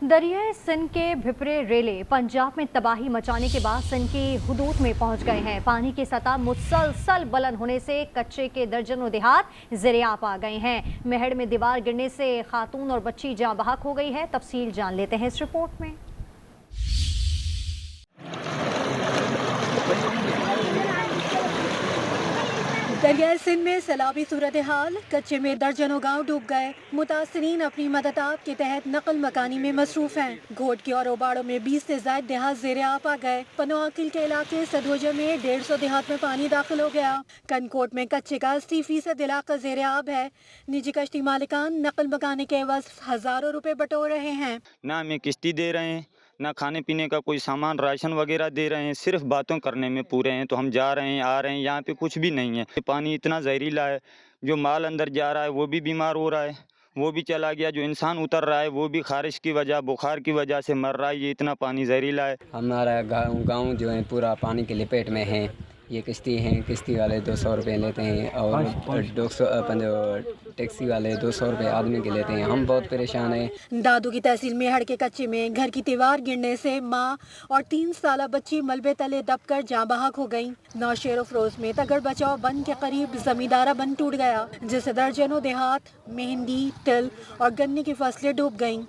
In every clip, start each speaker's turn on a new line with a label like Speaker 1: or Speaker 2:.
Speaker 1: दरियाए सिंध के भिपरे रेले पंजाब में तबाही मचाने के बाद सिंध की हुदूद में पहुंच गए हैं। पानी की सतह मुसलसल बुलंद होने से कच्चे के दर्जनों देहात ज़ेरे-आब आ गए हैं। मेहड़ में दीवार गिरने से खातून और बच्ची जाँ बहक हो गई है। तफसील जान लेते हैं इस रिपोर्ट में।
Speaker 2: दरियाए सिंध में सैलाबी सूरत हाल, कच्चे में दर्जनों गांव डूब गए। मुतासरीन अपनी मदद आप के तहत नकल मकानी में मसरूफ हैं। घोटकी और ओबाड़ों में 20 से ज्यादा देहात ज़ेरे-आब आ गए। पनोआकिल के इलाके सदवजर में 150 देहात में पानी दाखिल हो गया। कनकोट में कच्चे का 80% इलाका ज़ेरे-आब है। निजी कश्ती मालिकान नकल मकानी के एवज हजारों रुपए बटोर रहे हैं।
Speaker 3: ना हमें किश्ती दे रहे हैं, ना खाने पीने का कोई सामान राशन वगैरह दे रहे हैं, सिर्फ बातों करने में पूरे हैं। तो हम जा रहे हैं, आ रहे हैं, यहाँ पे कुछ भी नहीं है। पानी इतना जहरीला है, जो माल अंदर जा रहा है वो भी बीमार हो रहा है, वो भी चला गया। जो इंसान उतर रहा है वो भी खारिश की वजह, बुखार की वजह से मर रहा है। ये इतना पानी जहरीला है।
Speaker 4: हमारा गाँव जो है पूरा पानी की लपेट में है। ये किश्ती हैं, किश्ती वाले 200 रुपये लेते हैं और 200 टैक्सी वाले 200 रुपये आदमी के लेते हैं। हम बहुत परेशान हैं।
Speaker 2: दादू की तहसील मेहड़ के कच्चे में घर की दीवार गिरने से माँ और 3 साला बच्ची मलबे तले दबकर जाँ बहक हो गई। नौशेर अफरोज में तगड़ बचाव बंद के करीब जमींदारा बंद टूट गया, जिससे दर्जनों देहात, मेहंदी, तिल और गन्ने की फसलें डूब गईं।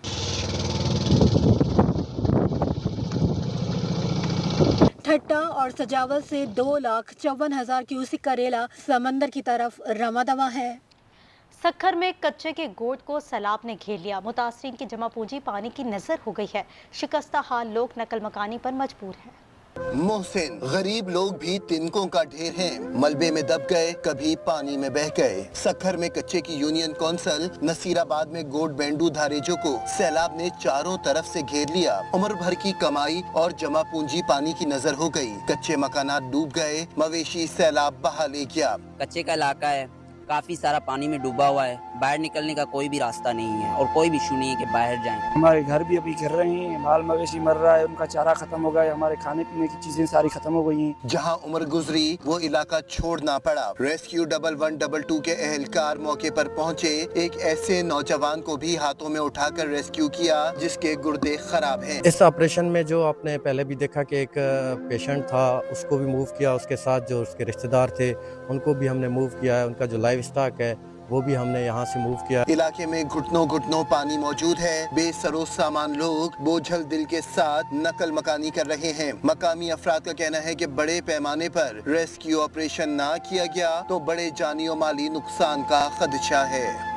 Speaker 2: ठट्टा और सजावट से 2,54,000 क्यूसिक का रेला समंदर की तरफ रवा दवा है।
Speaker 1: सक्खर में कच्चे के गोट को सैलाब ने घेर लिया। मुतासरीन की जमा पूंजी पानी की नजर हो गई है। शिकस्ता हाल लोग नकल मकानी पर मजबूर हैं।
Speaker 5: मोहसिन, गरीब लोग भी तिनकों का ढेर हैं। मलबे में दब गए, कभी पानी में बह गए। सक्खर में कच्चे की यूनियन कौंसिल, नसीराबाद में गोट बेंडू धारेजों को सैलाब ने चारों तरफ से घेर लिया। उम्र भर की कमाई और जमा पूंजी पानी की नजर हो गई। कच्चे मकानात डूब गए, मवेशी सैलाब बहा ले गया।
Speaker 6: कच्चे का इलाका है, काफी सारा पानी में डूबा हुआ है। बाहर निकलने का कोई भी रास्ता नहीं है और कोई भी इशू नहीं है कि बाहर जाएं।
Speaker 7: हमारे घर भी अभी गिर रहे हैं, माल मवेशी मर रहा है, उनका चारा खत्म हो गया है, हमारे खाने पीने की चीजें सारी खत्म हो गई हैं।
Speaker 5: जहां उम्र गुजरी वो इलाका छोड़ना पड़ा। रेस्क्यू 1122 के एहलकार मौके पर पहुंचे। एक ऐसे नौजवान को भी हाथों में उठाकर रेस्क्यू किया जिसके गुर्दे खराब हैं।
Speaker 8: इस ऑपरेशन में जो आपने पहले भी देखा कि एक पेशेंट था, उसको भी मूव किया। उसके साथ जो उसके रिश्तेदार थे उनको भी हमने मूव किया है। उनका जो लाइव स्टॉक है वो भी हमने यहाँ से मूव किया।
Speaker 5: इलाके में घुटनों घुटनों पानी मौजूद है। बेसरो सामान लोग बोझल दिल के साथ नकल मकानी कर रहे हैं। मकामी अफराद का कहना है कि बड़े पैमाने पर रेस्क्यू ऑपरेशन ना किया गया तो बड़े जानी और माली नुकसान का खदशा है।